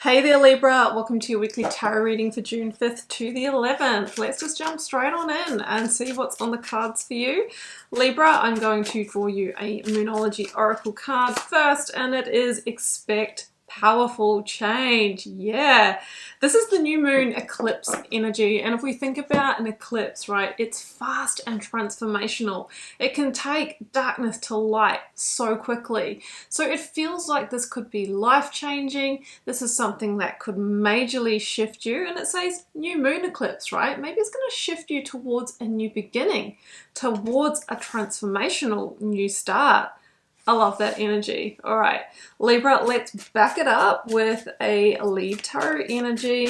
Hey there Libra, welcome to your weekly tarot reading for June 5th to the 11th. Let's just jump straight on in and see what's on the cards for you. Libra, I'm going to draw you a Moonology Oracle card first, and it is Expect Powerful Change. Yeah, this is the new moon eclipse energy, and if we think about an eclipse, right, it's fast and transformational. It can take darkness to light so quickly. So it feels like this could be life-changing. This is something that could majorly shift you, and it says new moon eclipse, right? Maybe it's going to shift you towards a new beginning, towards a transformational new start. I love that energy. All right, Libra, let's back it up with a lead tarot energy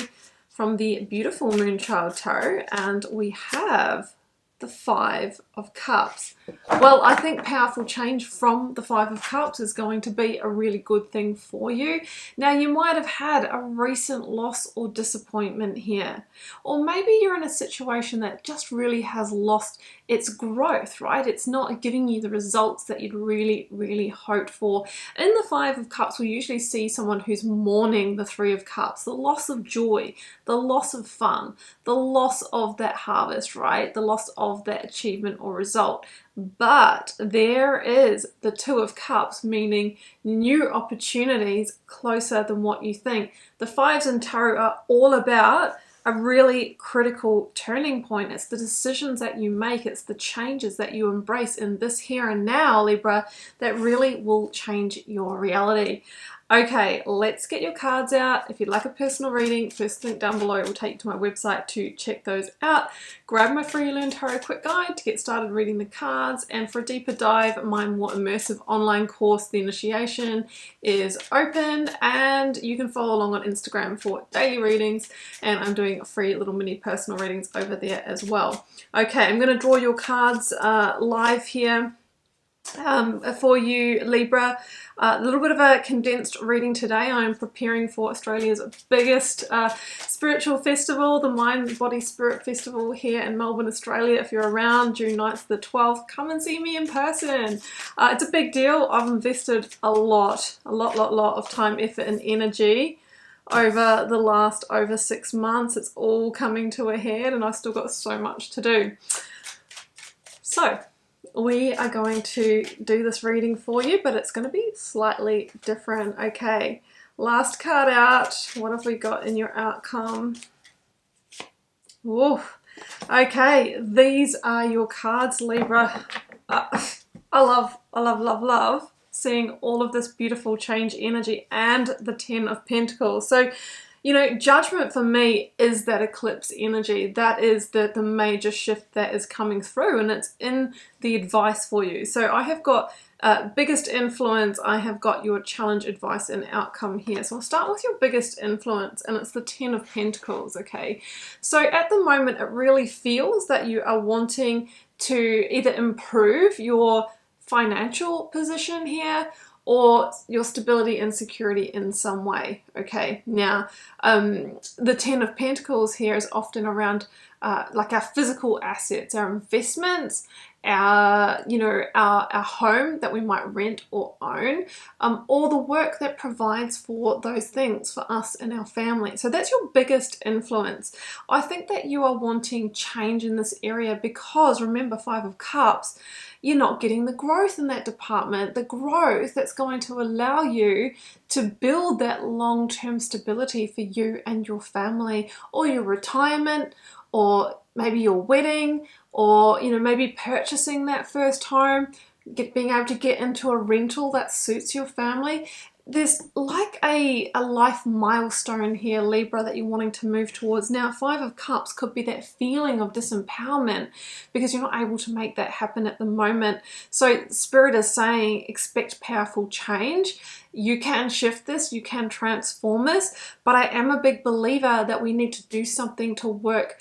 from the beautiful Moonchild Tarot, and we have the Five of Cups. Well, I think powerful change from the Five of Cups is going to be a really good thing for you. Now, you might have had a recent loss or disappointment here, or maybe you're in a situation that just really has lost its growth, right? It's not giving you the results that you'd really hoped for. In the Five of Cups, we usually see someone who's mourning the Three of Cups, the loss of joy, the loss of fun, the loss of that harvest, right? The loss of that achievement or result. But there is the Two of Cups, meaning new opportunities closer than what you think. The fives in tarot are all about a really critical turning point. It's the decisions that you make, it's the changes that you embrace in this here and now, Libra, that really will change your reality. Okay, let's get your cards out. If you'd like a personal reading, first link down below will take you to my website to check those out. Grab my free Learn Tarot Quick Guide to get started reading the cards, and for a deeper dive, my more immersive online course, The Initiation, is open, and you can follow along on Instagram for daily readings, and I'm doing free little mini personal readings over there as well. Okay, I'm going to draw your cards live here for you, Libra. A little bit of a condensed reading today. I'm preparing for Australia's biggest spiritual festival, the Mind Body Spirit Festival here in Melbourne, Australia. If you're around June 9th to the 12th, come and see me in person. It's a big deal. I've invested a lot of time, effort and energy over the last over 6 months. It's all coming to a head, and I've still got so much to do. So we are going to do this reading for you, but it's going to be slightly different. Okay, last card out. What have we got in your outcome? Whoa. Okay, these are your cards, Libra. I love seeing all of this beautiful change energy and the Ten of Pentacles. So, you know, judgment for me is that eclipse energy. That is the major shift that is coming through, and it's in the advice for you. So I have got biggest influence, I have got your challenge, advice and outcome here. So I'll start with your biggest influence, and it's the Ten of Pentacles, okay? So at the moment, it really feels that you are wanting to either improve your financial position here, or your stability and security in some way. Okay, now the Ten of Pentacles here is often around like our physical assets, our investments, our home that we might rent or own, or the work that provides for those things for us and our family. So that's your biggest influence. I think that you are wanting change in this area because, remember, Five of Cups, you're not getting the growth in that department, the growth that's going to allow you to build that long-term stability for you and your family, or your retirement, or maybe your wedding, or maybe purchasing that first home, being able to get into a rental that suits your family. There's like a life milestone here, Libra, that you're wanting to move towards. Now, Five of Cups could be that feeling of disempowerment because you're not able to make that happen at the moment. So Spirit is saying, expect powerful change. You can shift this, you can transform this, but I am a big believer that we need to do something to work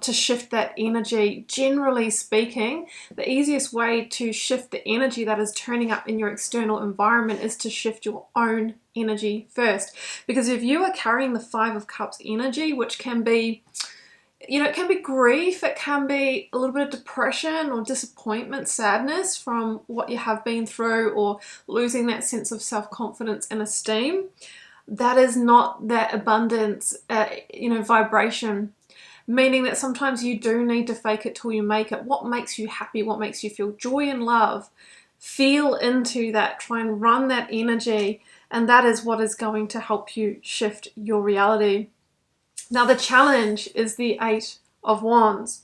to shift that energy. Generally speaking, the easiest way to shift the energy that is turning up in your external environment is to shift your own energy first. Because if you are carrying the Five of Cups energy, which can be, it can be grief, it can be a little bit of depression or disappointment, sadness from what you have been through, or losing that sense of self-confidence and esteem. that is not that abundance, vibration. Meaning that sometimes you do need to fake it till you make it. What makes you happy? What makes you feel joy and love? Feel into that. Try and run that energy. And that is what is going to help you shift your reality. Now, the challenge is the Eight of Wands.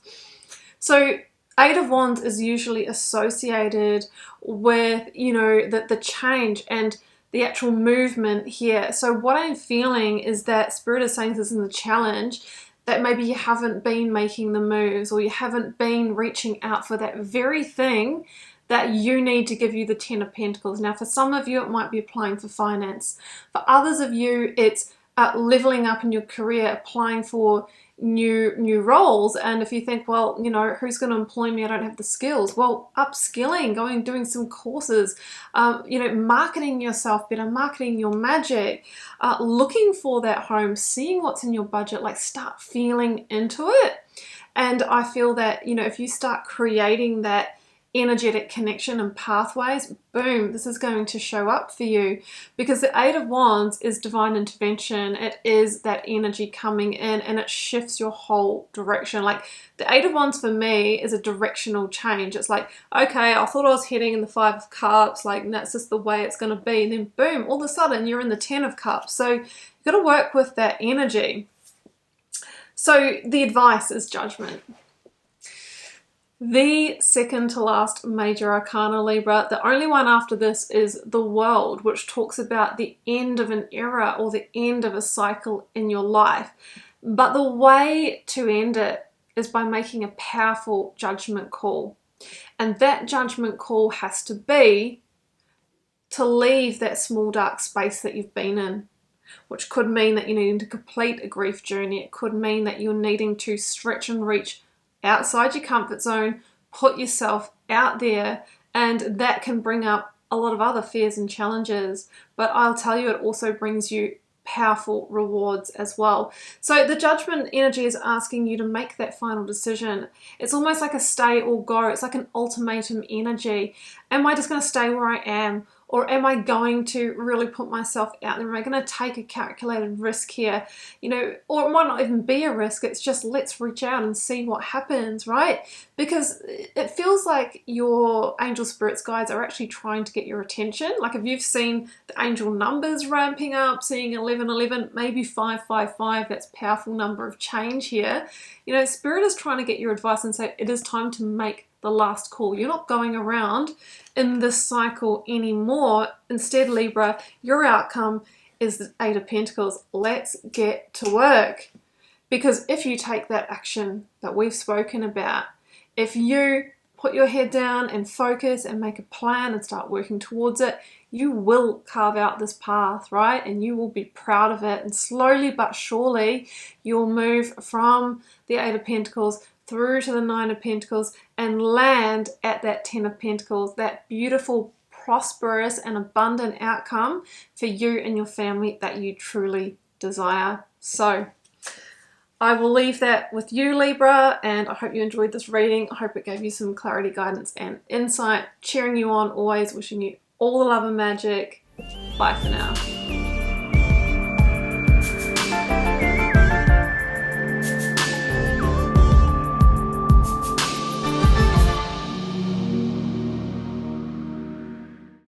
So, Eight of Wands is usually associated with, the change and the actual movement here. So what I'm feeling is that Spirit is saying this is the challenge, that maybe you haven't been making the moves, or you haven't been reaching out for that very thing that you need to give you the Ten of Pentacles. Now, for some of you, it might be applying for finance. For others of you, it's leveling up in your career, applying for new roles. And if you think, well, who's going to employ me? I don't have the skills. Well, upskilling, doing some courses, marketing yourself better, marketing your magic, looking for that home, seeing what's in your budget, like start feeling into it. And I feel that, if you start creating that energetic connection and pathways, boom, this is going to show up for you, because the Eight of Wands is divine intervention. It is that energy coming in, and it shifts your whole direction. Like the Eight of Wands for me is a directional change. It's like, okay, I thought I was heading in the Five of Cups, like that's just the way it's going to be, and then boom, all of a sudden you're in the Ten of Cups. So you've got to work with that energy. So the advice is Judgment. The second to last major arcana, Libra, the only one after this is the World, which talks about the end of an era or the end of a cycle in your life. But the way to end it is by making a powerful judgment call. And that judgment call has to be to leave that small dark space that you've been in, which could mean that you're needing to complete a grief journey. It could mean that you're needing to stretch and reach outside your comfort zone, put yourself out there, and that can bring up a lot of other fears and challenges. But I'll tell you, it also brings you powerful rewards as well. So the Judgment energy is asking you to make that final decision. It's almost like a stay or go. It's like an ultimatum energy. Am I just going to stay where I am? Or am I going to really put myself out there? Am I going to take a calculated risk here? Or it might not even be a risk. It's just let's reach out and see what happens, right? Because it feels like your angel spirits guides are actually trying to get your attention. Like if you've seen the angel numbers ramping up, seeing 1111, maybe 555, that's a powerful number of change here. Spirit is trying to get your advice and say it is time to make the last call. You're not going around in this cycle anymore. Instead, Libra, your outcome is the Eight of Pentacles. Let's get to work. Because if you take that action that we've spoken about, if you put your head down and focus and make a plan and start working towards it, you will carve out this path, right? And you will be proud of it. And slowly but surely, you'll move from the Eight of Pentacles through to the Nine of Pentacles and land at that Ten of Pentacles, that beautiful, prosperous and abundant outcome for you and your family that you truly desire. So I will leave that with you, Libra, and I hope you enjoyed this reading. I hope it gave you some clarity, guidance and insight. Cheering you on, always wishing you all the love and magic. Bye for now.